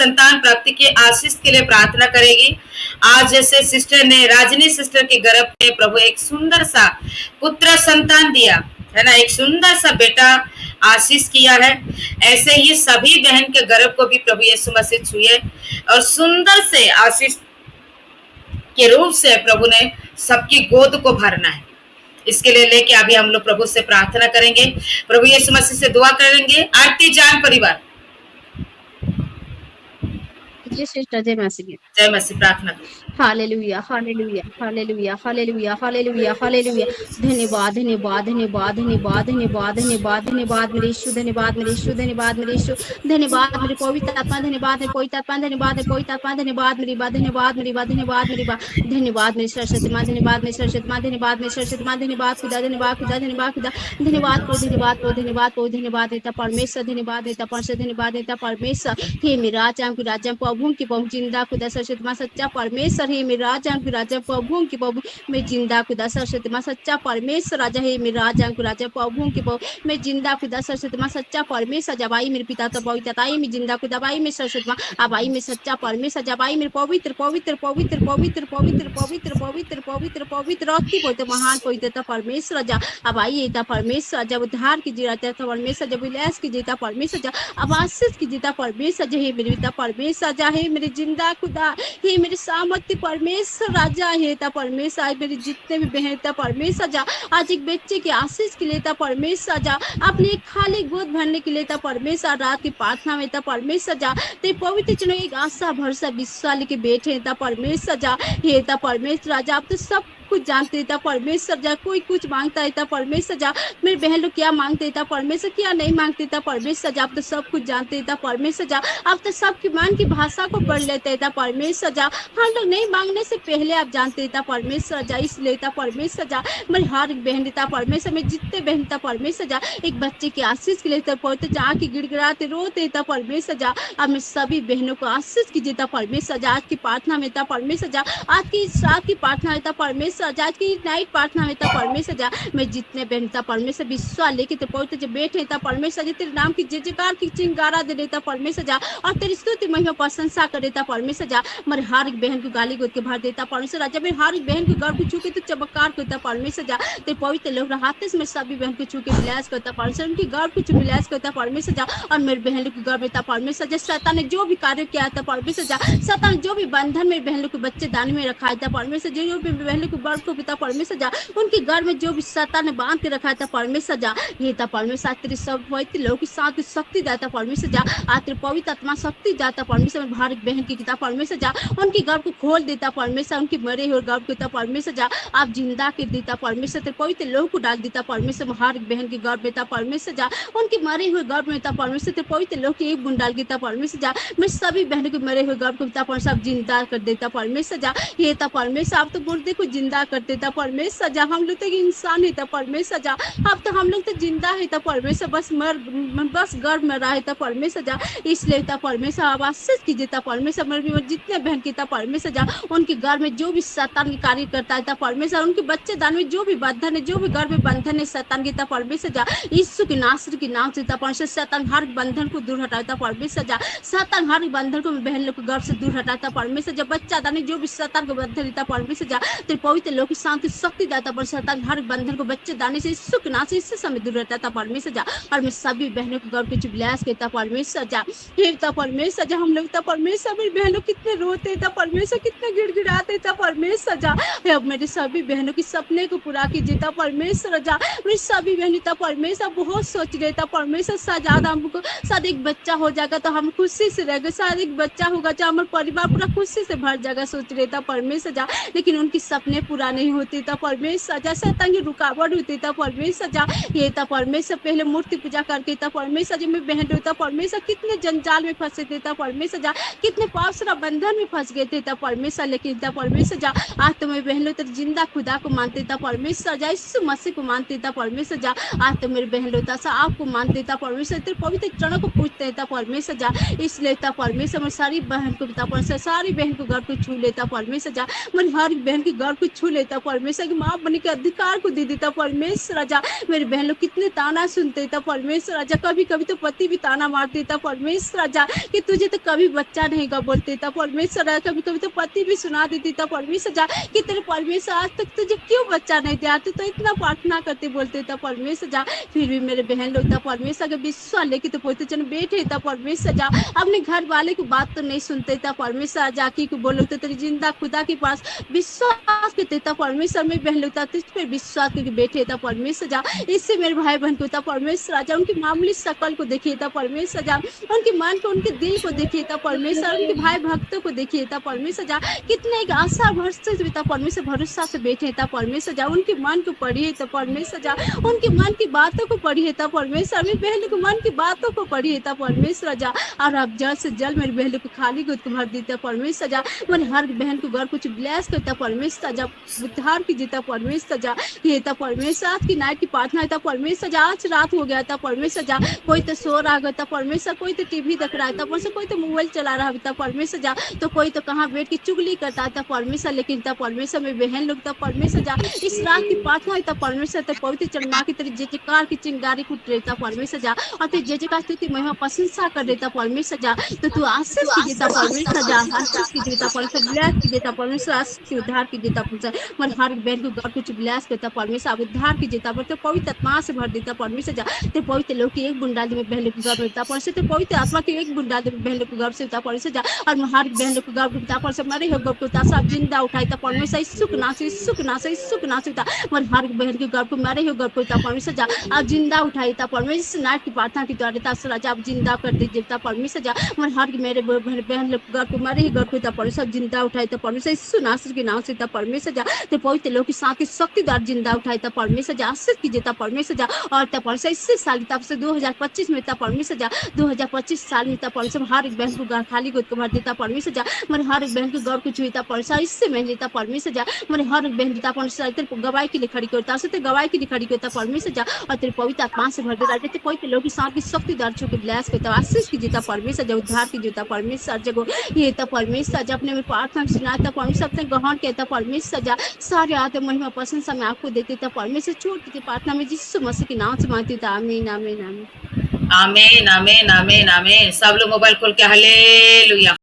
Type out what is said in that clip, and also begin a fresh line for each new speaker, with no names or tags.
संतान प्राप्ति के आशीष के लिए प्रार्थना करेगी। आज जैसे सिस्टर ने, राजनी सिस्टर के गर्भ में प्रभु एक सुंदर सा पुत्र संतान दिया है ना, एक सुंदर सा बेटा आशीष किया है, ऐसे ही सभी बहन के गर्भ को भी प्रभु यीशु मसीह छुए और सुंदर से आशीष के रूप से प्रभु ने सबकी गोद को भरना है। इसके लिए लेके अभी हम लोग प्रभु से प्रार्थना करेंगे, प्रभु यीशु मसीह से दुआ करेंगे। आरती जान परिवार,
जी सिस्टर, जय मसीह।
जय मसीह, प्रार्थना करें।
Hallelujah, hallelujah, hallelujah, hallelujah, hallelujah, hallelujah. धन्यवाद, धन्यवाद, धन्यवाद, धन्यवाद, धन्यवाद, धन्यवाद, धन्यवाद मेरे यीशु, धन्यवाद मेरे यीशु, धन्यवाद मेरे यीशु, धन्यवाद मेरे पवित्र आत्मा, धन्यवाद मेरे पवित्र आत्मा, धन्यवाद मेरे पवित्र आत्मा, धन्यवाद मेरी बात, धन्यवाद मेरी बात, धन्यवाद मेरी बात, धन्यवाद मेरी सरस्वती माँ, धन्यवाद मेरी सरस्वती माँ, धन्यवाद मेरी सरस्वती माँ, धन्यवाद खुदा, धन्यवाद खुदा, धन्यवाद खुदा, धन्यवाद को, धन्यवाद को, धन्यवाद को, धन्यवाद देता परमेश्वर, धन्यवाद देता परमेश्वर, धन्यवाद देता परमेश्वर। हे मेरा राजा की राजा प्रभु की प्रभु जिंदा खुदा सरस्वती माँ सच्चा परमेश्वर, हे मेरा राजा की राजा प्रभु की प्रभु मैं जिंदा खुदा सरस्वती माँ सच्चा परमेश्वर राजा, हे मेरे राजा की राजा प्रभु की प्रभु मैं जिंदा खुदा सरस्वती माँ सच्चा परमेश्वर। जब आई मेरे पिता तो पवित्र आई मैं जिंदा खुदा आई मैं सरस्वती माँ, अब आई मैं सच्चा परमेश्वर, जब आई मेरे पवित्र पवित्र पवित्र पवित्र पवित्र पवित्र पवित्र पवित्र पवित्र अति पवित्र महान पवित्रता परमेश्वर राजा, अब आई था परमेश्वर, जब उद्धार की जीता था परमेश्वर, जब विलास की जीता परमेश्वर, अब आशीष की जीता परमेश्वर, हे मेरे पिता परमेश्वर राजा, हे मेरे जिंदा खुदा, हे मेरे सामर्थ्य परमेश्वर राजा, हे ता परमेश्वर आज मेरे जितने भी बहन था परमेश्वर जा, आज एक बच्चे की आशीष के लिए था परमेश्वर जा, अपने एक खाली गोद भरने के लिए था परमेश्वर, रात की प्रार्थना में था परमेश्वर जा, ते पवित्र चुनो एक आशा भरोसा विश्वास लेके बैठे था परमेश्वर जा, हे ता परमेश्वर राजा, आप तो सब कुछ जानते था परमेश्वर जा, कोई कुछ मांगता था परमेश्वर जा, मेरे बहन लोग क्या मांगते था परमेश्वर, क्या नहीं मांगते था परमेश्वर जा, आप तो सब कुछ जानते था परमेश्वर जा, आप तो सबकी मन की भाषा को पढ़ लेते था परमेश्वर जा, हम लोग नहीं मांगने से पहले आप जानते था परमेश्वर जा, इसलिए था परमेश्वर जा, मेरी हर एक बहन था परमेश्वर, मैं जितने बहन था परमेश्वर जा, एक बच्चे की आशीष के लिए था पढ़ते जा की गिड़गिड़ाते रोते था परमेश्वर जा, अब मैं सभी बहनों को आशीष कीजिए था परमेश्वर जा, आज की प्रार्थना में था परमेश्वर जा, आज की रात की प्रार्थना में था परमेश्वर, आज की नाइट प्रार्थना में था परमेश्वर जा, मैं जितने बहन था परमेश्वर विश्वास लेके तो पवित्र जो बैठे था परमेश्वर जी, तेरे नाम की जय जयकार की चिंगारा दे देता परमेश्वर जा, और तेरी स्तुति महिमा प्रशंसा कर देता परमेश्वर जा, मेरे हर एक बहन को गाली गोद के भर देता परमेश्वर राजा, मेरे हर एक बहन को गर्भ को छू के तो चमत्कार करता परमेश्वर जा, तेरे पवित्र लोग हाथ से मैं सभी बहन को छू के विलास करता परमेश्वर, उनकी गर्भ को छू विलास करता परमेश्वर जा, और मेरे बहन लोग की गर्भ था परमेश्वर जा, शैतान ने जो भी कार्य किया था परमेश्वर जा, शैतान जो भी बंधन मेरे बहन लोग को बच्चे दान में रखा था परमेश्वर, जो भी बहन लोग को गर्भ को पिता परमेश्वर जा, उनके घर में जो भी शैतान ने बांध के रखा था परमेश्वर जा, ये था परमेश्वर तेरे सब पवित्र लोग के साथ शक्ति जाता परमेश्वर जा, आज तेरे पवित्र आत्मा शक्ति जाता परमेश्वर, भारत बहन की किताब परमेश्वर जा, उनकी गर्भ को खोल देता परमेश्वर, उनकी मरे हुए गर्भ को देता परमेश्वर जा, आप जिंदा कर देता परमेश्वर, तेरे पवित्र लोग को डाल देता परमेश्वर, हर एक बहन के गर्भ में था परमेश्वर जा, उनके मरे हुए गर्भ में था परमेश्वर, तेरे पवित्र लोग की एक बूंद डाल देता परमेश्वर जा, मैं सभी बहनों के मरे हुए गर्भ को पिता परमेश्वर जिंदा कर देता परमेश्वर जा, ये था परमेश्वर, आप तो मुर्दे को जिंदा कर देता परमेश्वर जा, हम लोग तो इंसान है था परमेश्वर जा, अब तो हम लोग तो जिंदा है था परमेश्वर, बस गर्भ में रहा था परमेश्वर जा, इसलिए था परमेश्वर आप आशीष कीजिए था परमेश्वर, मेरे जितने बहन की था परमेश्वर जा, उनके घर में जो भी शैतान की कार्य करता है था परमेश्वर, उनके बच्चे दान में जो भी बंधन है, जो भी घर में बंधन है शैतान की था परमेश्वर जा, यीशु के नासर के नाम से था परमेश्वर, शैतान हर बंधन को दूर हटाता परमेश्वर जा, शैतान हर बंधन को बहन लोग के घर से दूर हटाता परमेश्वर जा, बच्चा दान जो भी शैतान को बंधन देता परमेश्वर जा, तेरे पवित्र लोग की शांति शक्ति दाता पर शैतान हर बंधन को बच्चे दाने से यीशु के नाम से इससे समय दूर रहता था परमेश्वर जा, और मैं सभी बहनों को गर्भ के विलास कहता परमेश्वर जा, हे था परमेश्वर जा, हम लोग था परमेश्वर, मेरी बहनों कितने रोते था परमेश्वर, कितने गिड़गिड़ाते था परमेश्वर जा, अब मेरे सभी बहनों के सपने को पूरा कीजिए था परमेश्वर जा, मेरी सभी बहनों था परमेश्वर बहुत सोच रहे था परमेश्वर, शायद हमको शायद एक बच्चा हो जाएगा तो हम खुशी से रहेंगे, शायद एक बच्चा होगा तो हमारा परिवार पूरा खुशी से भर जाएगा, सोच रहे था परमेश्वर जा, लेकिन उनके सपने पूरा नहीं होते था परमेश्वर जा, शैतान की रुकावट होती था परमेश्वर जा, ये था परमेश्वर पहले मूर्ति पूजा करके था परमेश्वर जी, में बहन होता परमेश्वर कितने जंजाल में फंसे थे था परमेश्वर जा, कितने पापसरा बंधन में फंस गए थे था परमेश्वर, लेकिन था परमेश्वर जा, आज तो मेरे बहन लोग जिंदा खुदा को मानते था परमेश्वर जा, यीशु मसीह को मानते था परमेश्वर जा, आज तो मेरे बहन लोग था आपको मानते था परमेश्वर, तेरे पवित्र चरणों को पूछते था परमेश्वर जा, इसलिए था परमेश्वर मैं सारी बहन को पिता परमेश्वर, सारी बहन को घर को छू लेता परमेश्वर जा, मैं हर बहन के घर को छू लेता परमेश्वर, कि माँ बनने के अधिकार को दे देता परमेश्वर राजा। मेरे बहन लोग कितने ताना सुनते था परमेश्वर राजा, कभी कभी तो पति भी ताना मार देता परमेश्वर राजा कि तुझे तो कभी बच्चा नहीं का बोलते था परमेश्वर राजा। कभी कभी तो पति भी सुना देती था परमेश्वर राजा कि तेरे परमेश्वर आज तक तुझे क्यों बच्चा नहीं दिया, तू तो इतना प्रार्थना करते बोलते था परमेश्वर राजा। फिर भी मेरे बहन लोग था परमेश्वर का विश्वास लेके तो बोलते चल बैठे था परमेश्वर राजा, अपने घर वाले की बात तो नहीं सुनते था परमेश्वर राजा की बोलो तो तेरी जिंदा खुदा के पास विश्वास करते था परमेश्वर। में बहन लोग था तुझ पर विश्वास करके बैठे था परमेश्वर राजा। इससे मेरे भाई बहन को था परमेश्वर राजा, उनकी मामूली शकल को देखिए था परमेश्वर राजा, उनके मन को उनके दिल को देखिए था परमेश्वर, उनके भाई भक्तों को देखिए था परमेश्वर राजा। कितने एक आशा भरोसे से था परमेश्वर, भरोसा से बैठे था परमेश्वर राजा। उनके मन को पढ़िए था परमेश्वर राजा, उनके मन की बातों को पढ़िए था परमेश्वर। मेरी बहन के मन की बातों को पढ़िए था परमेश्वर राजा। और अब जल्द से जल्द मेरी बहन को खाली गोद को भर देता परमेश्वर राजा। मैंने हर बहन को घर कुछ ब्लेस करता परमेश्वर राजा, उद्धार की जीता परमेश्वर राजा। ये था परमेश्वर आज की नाइट की प्रार्थना था परमेश्वर राजा। आज रात हो गया था परमेश्वर राजा, कोई तो सो रहा गया था परमेश्वर, कोई तो टीवी देख रहा था परमेश्वर, कोई तो मोबाइल चला रहा था परमेश्वर राजा, तो कोई तो कहाँ बैठ के चुगली करता था परमेश्वर। लेकिन था परमेश्वर में बहन लोग था परमेश्वर राजा, इस रात की प्रार्थना था परमेश्वर, तो पवित्र चरण माँ की तेरी जय जयकार की चिंगारी कुट रहता परमेश्वर राजा, और तेरी जय जयकार स्तुति महिमा प्रशंसा कर देता परमेश्वर राजा। तो तू आशीष की देता परमेश्वर राजा, आशीष की देता परमेश्वर, ब्लेस की देता परमेश्वर, आशीष की उद्धार की देता परमेश्वर। मन हर बहन को घर कुछ ब्लेस करता परमेश्वर, उद्धार की देता परमेश्वर, पवित्र आत्मा से भर देता परमेश्वर राजा। ते पवित्र लोग की एक बुंडाली में बहन को घर होता परमेश्वर, ते पवित्र आत्मा की एक बुंडाली में बहन को घर से होता परमेश्वर राजा। और हर बहन को घर होता परमेश्वर, मरे हो घर को होता सब जिंदा उठाता परमेश्वर, सुख नाश सुख नाश सुख नाश होता। मन हर बहन के घर को मरे हो घर को होता परमेश्वर राजा, अब जिंदा उठाता परमेश्वर। नाइट की प्रार्थना की द्वारा राजा अब जिंदा कर दीजिए परमेश्वर राजा। मन हर मेरे बहन लोग घर को मरे ही घर को होता परमेश्वर, जिंदा उठाता परमेश्वर, सुनाश के नाम से परमेश्वर राजा। ते पवित्र लोग की साथ की शक्ति द्वारा जिंदा उठाता परमेश्वर राजा, आशीष की देता परमेश्वर राजा। और तब परमेश्वर इससे साल तब से 2025 में था परमेश्वर राजा, 2025 साल में था परमेश्वर, हर एक बहन को घर खाली गोद को भर देता परमेश्वर राजा। मैंने हर एक बहन को घर को छुईता परमेश्वर, इससे मैं लेता परमेश्वर राजा। मैंने हर एक बहन देता परमेश्वर, तेरे गवाही के लिए खड़ी करता है, तेरे गवाही के लिए खड़ी करता परमेश्वर राजा। और तेरे पवित्र आत्मा से भर देता, तेरे पवित्र लोग की साथ की शक्ति द्वारा छू के ब्लेस करता, आशीष की देता परमेश्वर राजा, उद्धार की देता परमेश्वर जगो ये था परमेश्वर राजा। अपने में प्रार्थना सुनाता परमेश्वर, अपने ग्रहण कहता परमेश्वर राजा। सारे आते महिमा प्रशंसा में आपको देते था परमेश्वर, छोटी थी प्रार्थना में यीशु मसीह के नाम से मांगती था, आमीन आमीन आमीन
आमीन आमीन आमीन आमीन। सब लोग मोबाइल खोल के हालेलुया।